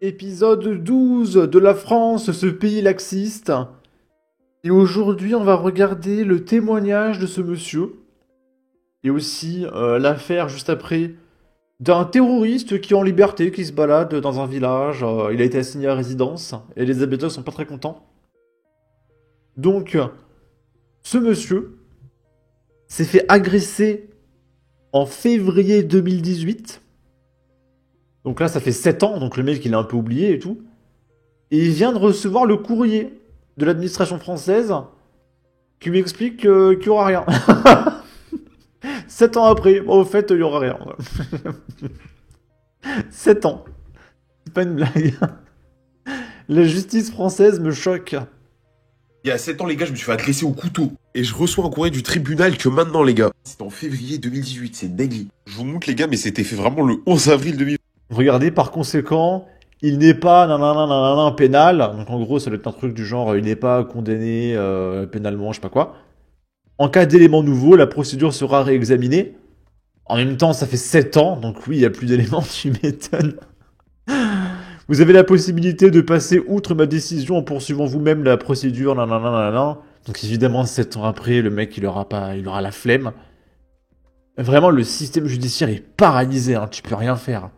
Épisode 12 de La France, ce pays laxiste. Et aujourd'hui, on va regarder le témoignage de ce monsieur. Et aussi l'affaire juste après d'un terroriste qui est en liberté, qui se balade dans un village. Il a été assigné à résidence et les habitants sont pas très contents. Donc, ce monsieur s'est fait agresser en février 2018. Donc là, ça fait 7 ans, donc le mec, il est un peu oublié et tout. Et il vient de recevoir le courrier de l'administration française qui lui explique qu'il n'y aura rien. 7 ans après, bon, au fait, il n'y aura rien. 7 ans. C'est pas une blague. La justice française me choque. Il y a 7 ans, les gars, je me suis fait agresser au couteau. Et je reçois un courrier du tribunal que maintenant, les gars. C'était en février 2018, c'est dingue. Je vous montre, les gars, mais c'était fait vraiment le 11 avril 2018. Regardez, par conséquent, il n'est pas nanana pénal. Donc en gros, ça doit être un truc du genre, il n'est pas condamné pénalement, je sais pas quoi. En cas d'éléments nouveaux, la procédure sera réexaminée. En même temps, ça fait 7 ans, donc oui, il n'y a plus d'éléments, tu m'étonnes. Vous avez la possibilité de passer outre ma décision en poursuivant vous-même la procédure, nanana. Donc évidemment, 7 ans après, le mec, il aura la flemme. Vraiment, le système judiciaire est paralysé, hein, tu peux rien faire.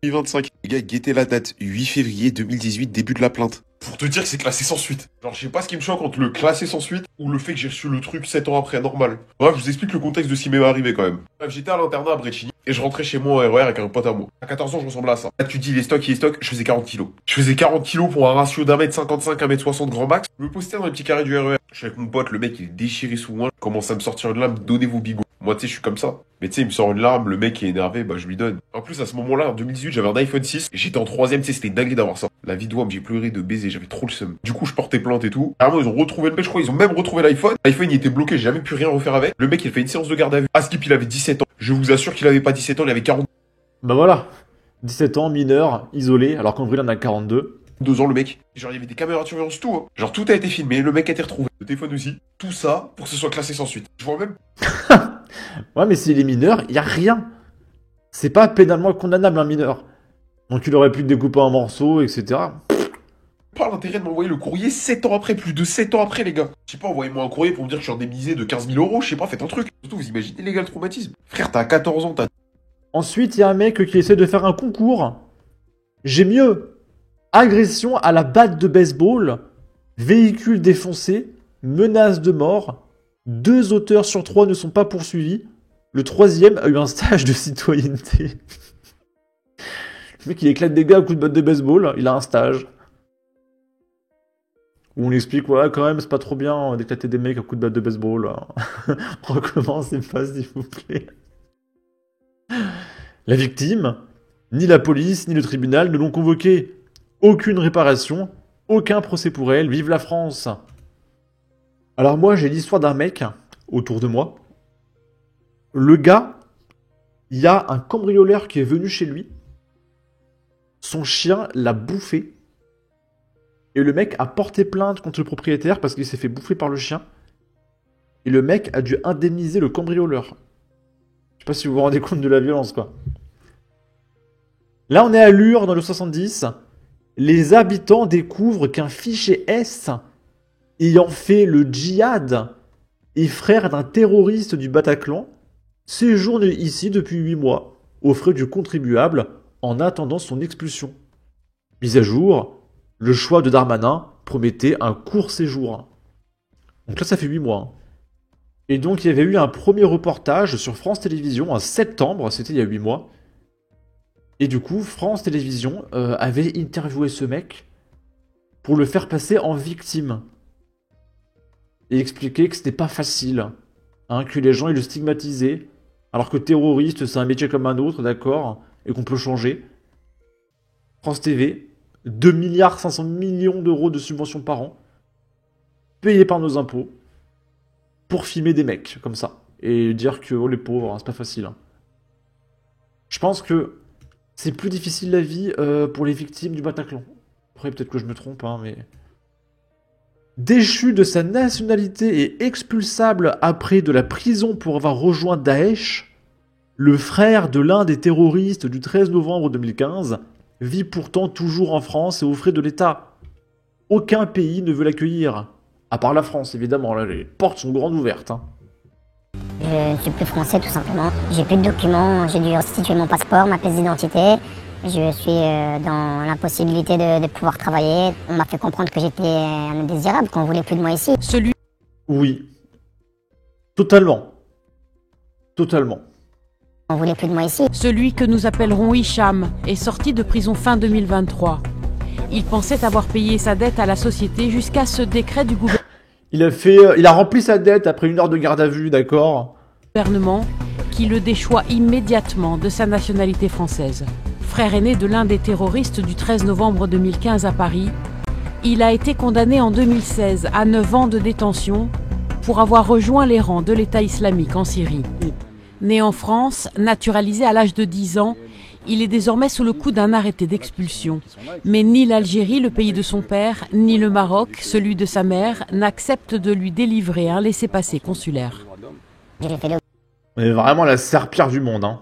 2025. Les gars, guettez la date. 8 février 2018, début de la plainte. Pour te dire que c'est classé sans suite. Genre, je sais pas ce qui me choque entre le classé sans suite ou le fait que j'ai reçu le truc 7 ans après, normal. Bref, je vous explique le contexte de ce qui m'est arrivé quand même. Bref, j'étais à l'internat à Breccia et je rentrais chez moi en RER avec un pote à moi. À 14 ans, je ressemblais à ça. Là, tu dis, il est stock, je faisais 40 kilos. Je faisais 40 kilos pour un ratio d'1m55, 1m60 grand max. Je me postais dans les petits carrés du RER. Je suis avec mon pote, le mec, il est déchiré sous moi. Il commence à me sortir une lame, donnez vos bigots. Moi, tu sais, je suis comme ça. Mais tu sais, il me sort une larme, le mec est énervé, bah je lui donne. En plus, à ce moment-là, en 2018, j'avais un iPhone 6 et j'étais en troisième, tu sais, c'était dingue d'avoir ça. La vie de Wam, j'ai pleuré de baiser, j'avais trop le seum. Du coup, je portais plainte et tout. Carrément, ils ont retrouvé le mec, je crois, ils ont même retrouvé l'iPhone. L'iPhone, il était bloqué, j'ai jamais pu rien refaire avec. Le mec, il fait une séance de garde à vue. Askip, il avait 17 ans. Je vous assure qu'il avait pas 17 ans, il avait 40. Bah voilà, 17 ans, mineur, isolé, alors qu'en vrai, il en a 42. 2 ans, le mec. Genre, il y avait des caméras de surveillance, tout, hein. Genre, tout a été filmé, le mec a été retrouvé. Le téléphone aussi. Tout ça pour que ce soit classé sans suite. Je vois même. Ouais, mais s'il est mineur, il y a rien. C'est pas pénalement condamnable, un mineur. Donc il aurait pu te découper en morceaux, etc. Pas l'intérêt de m'envoyer le courrier 7 ans après, plus de 7 ans après, les gars. Je sais pas, envoyez-moi un courrier pour me dire que je suis indemnisé de 15 000 euros, je sais pas, faites un truc. Surtout, vous imaginez, les gars, le traumatisme. Frère, t'as 14 ans, t'as. Ensuite, il y a un mec qui essaie de faire un concours. J'ai mieux. Agression à la batte de baseball, véhicule défoncé, menace de mort. 2 auteurs sur 3 ne sont pas poursuivis. Le 3e a eu un stage de citoyenneté. Le mec, il éclate des gars à coups de batte de baseball, il a un stage. Où on explique, ouais, quand même, c'est pas trop bien d'éclater des mecs à coups de batte de baseball. Recommencez pas, s'il vous plaît. La victime, ni la police, ni le tribunal ne l'ont convoqué. Aucune réparation, aucun procès pour elle, vive la France. Alors moi, j'ai l'histoire d'un mec autour de moi. Le gars, il y a un cambrioleur qui est venu chez lui. Son chien l'a bouffé. Et le mec a porté plainte contre le propriétaire parce qu'il s'est fait bouffer par le chien. Et le mec a dû indemniser le cambrioleur. Je sais pas si vous vous rendez compte de la violence, quoi. Là, on est à Lure, dans le 70. Les habitants découvrent qu'un fichier S, ayant fait le djihad et frère d'un terroriste du Bataclan, séjourne ici depuis 8 mois, aux frais du contribuable, en attendant son expulsion. Mise à jour, le choix de Darmanin promettait un court séjour. Donc là, ça fait 8 mois. Et donc, il y avait eu un premier reportage sur France Télévisions en septembre, c'était il y a 8 mois. Et du coup, France Télévisions avait interviewé ce mec pour le faire passer en victime. Et expliquer que c'était pas facile, hein, que les gens ils le stigmatisaient, alors que terroriste c'est un métier comme un autre, d'accord, et qu'on peut changer. France TV, 2 milliards 500 millions d'euros de subventions par an, payés par nos impôts, pour filmer des mecs comme ça, et dire que oh les pauvres, hein, c'est pas facile. Hein. Je pense que c'est plus difficile la vie pour les victimes du Bataclan. Après peut-être que je me trompe, hein, mais... Déchu de sa nationalité et expulsable après de la prison pour avoir rejoint Daesh, le frère de l'un des terroristes du 13 novembre 2015 vit pourtant toujours en France et aux frais de l'État. Aucun pays ne veut l'accueillir. À part la France, évidemment, là, les portes sont grandes ouvertes. Hein. Je ne suis plus français, tout simplement. J'ai plus de documents, j'ai dû restituer mon passeport, ma pièce d'identité. Je suis dans l'impossibilité de pouvoir travailler. On m'a fait comprendre que j'étais un indésirable, qu'on voulait plus de moi ici. Oui. Totalement. Totalement. On voulait plus de moi ici. Celui que nous appellerons Hicham est sorti de prison fin 2023. Il pensait avoir payé sa dette à la société jusqu'à ce décret du Il a rempli sa dette après 1 heure de garde à vue, d'accord. gouvernement qui le déchoit immédiatement de sa nationalité française. Frère aîné de l'un des terroristes du 13 novembre 2015 à Paris, il a été condamné en 2016 à 9 ans de détention pour avoir rejoint les rangs de l'État islamique en Syrie. Né en France, naturalisé à l'âge de 10 ans, il est désormais sous le coup d'un arrêté d'expulsion. Mais ni l'Algérie, le pays de son père, ni le Maroc, celui de sa mère, n'acceptent de lui délivrer un laissez-passer consulaire. J'ai fait Mais vraiment la serpillère du monde, hein.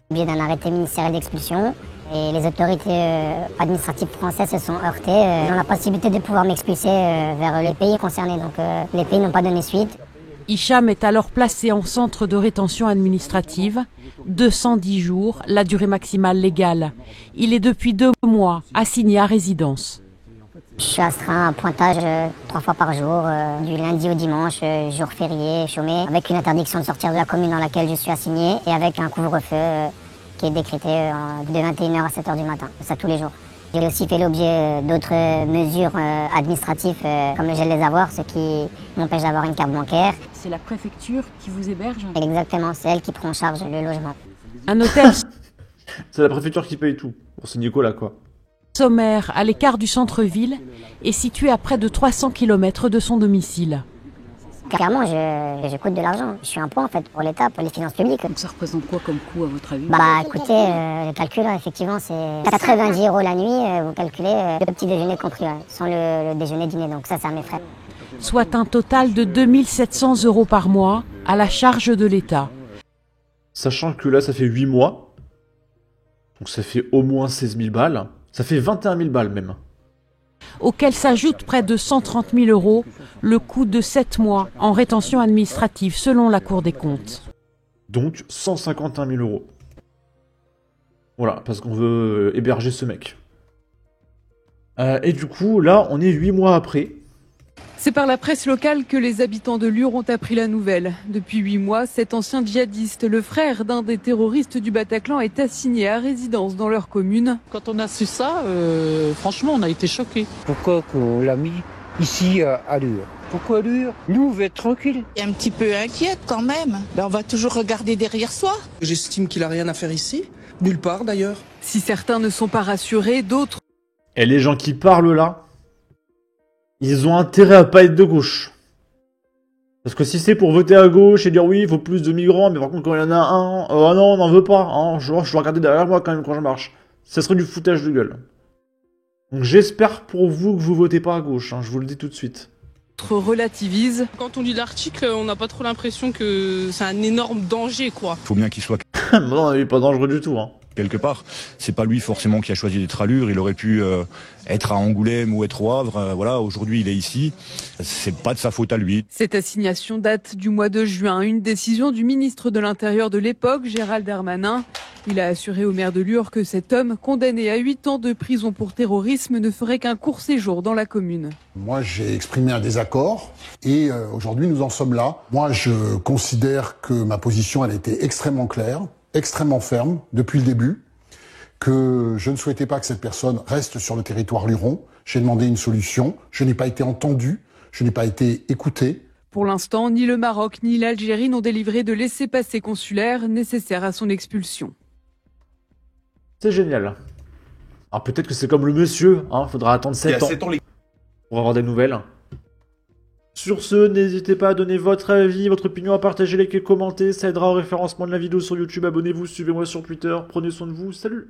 l'objet d'un arrêté ministériel d'expulsion. Et les autorités administratives françaises se sont heurtées dans la possibilité de pouvoir m'expulser vers les pays concernés. Donc les pays n'ont pas donné suite. Hicham est alors placé en centre de rétention administrative. 210 jours, la durée maximale légale. Il est depuis 2 mois assigné à résidence. Je suis astreint à pointage 3 fois par jour, du lundi au dimanche, jour férié, chômé, avec une interdiction de sortir de la commune dans laquelle je suis assigné et avec un couvre-feu qui est décrété de 21h à 7h du matin, ça tous les jours. J'ai aussi fait l'objet d'autres mesures administratives comme le gel des avoirs, ce qui m'empêche d'avoir une carte bancaire. C'est la préfecture qui vous héberge? Exactement, c'est elle qui prend en charge le logement. Un hôtel C'est la préfecture qui paye tout. Bon, c'est Nicolas, quoi. sommaire à l'écart du centre-ville est situé à près de 300 km de son domicile. Clairement, je coûte de l'argent. Je suis un poids en fait pour l'État, pour les finances publiques. Donc ça représente quoi comme coût à votre avis? Bah écoutez, le calcul effectivement c'est 90 € la nuit, vous calculez le petit déjeuner compris, sans le déjeuner-dîner, donc ça c'est à mes frais. Soit un total de 2700 € par mois à la charge de l'État. Sachant que là, ça fait 8 mois. Donc ça fait au moins 16 000 balles. Ça fait 21 000 balles même. Auquel s'ajoute près de 130 000 € le coût de 7 mois en rétention administrative selon la Cour des comptes. Donc 151 000 €. Voilà, parce qu'on veut héberger ce mec. Et du coup, là, on est 8 mois après. C'est par la presse locale que les habitants de Lure ont appris la nouvelle. Depuis 8 mois, cet ancien djihadiste, le frère d'un des terroristes du Bataclan, est assigné à résidence dans leur commune. Quand on a su ça, franchement, on a été choqués. Pourquoi qu'on l'a mis ici à Lure? Pourquoi Lure? Nous, on veut être tranquille. Et un petit peu inquiète quand même. Ben, on va toujours regarder derrière soi. J'estime qu'il a rien à faire ici, nulle part d'ailleurs. Si certains ne sont pas rassurés, d'autres Et les gens qui parlent là, ils ont intérêt à pas être de gauche. Parce que si c'est pour voter à gauche et dire oui, il faut plus de migrants, mais par contre quand il y en a un, oh non, on n'en veut pas. Hein, je dois regarder derrière moi quand même quand je marche. Ça serait du foutage de gueule. Donc j'espère pour vous que vous votez pas à gauche, hein, je vous le dis tout de suite. relativisent. Quand on lit l'article, on n'a pas trop l'impression que c'est un énorme danger, quoi. Faut bien qu'il soit Non, il est pas dangereux du tout, hein. quelque part. C'est pas lui forcément qui a choisi d'être à Lure. Il aurait pu être à Angoulême ou être au Havre. Voilà, aujourd'hui il est ici. C'est pas de sa faute à lui. Cette assignation date du mois de juin, une décision du ministre de l'Intérieur de l'époque, Gérald Darmanin. Il a assuré au maire de Lure que cet homme, condamné à 8 ans de prison pour terrorisme, ne ferait qu'un court séjour dans la commune. Moi, j'ai exprimé un désaccord et aujourd'hui, nous en sommes là. Moi, je considère que ma position, elle a été extrêmement claire, extrêmement ferme depuis le début, que je ne souhaitais pas que cette personne reste sur le territoire luron. J'ai demandé une solution. Je n'ai pas été entendu, je n'ai pas été écouté. Pour l'instant, ni le Maroc ni l'Algérie n'ont délivré de laissez-passer consulaire nécessaire à son expulsion. C'est génial. Alors peut-être que c'est comme le monsieur, hein, faudra attendre 7 ans pour avoir des nouvelles. Sur ce, n'hésitez pas à donner votre avis, votre opinion, à partager, liker, commenter, ça aidera au référencement de la vidéo sur YouTube. Abonnez-vous, suivez-moi sur Twitter, prenez soin de vous, salut!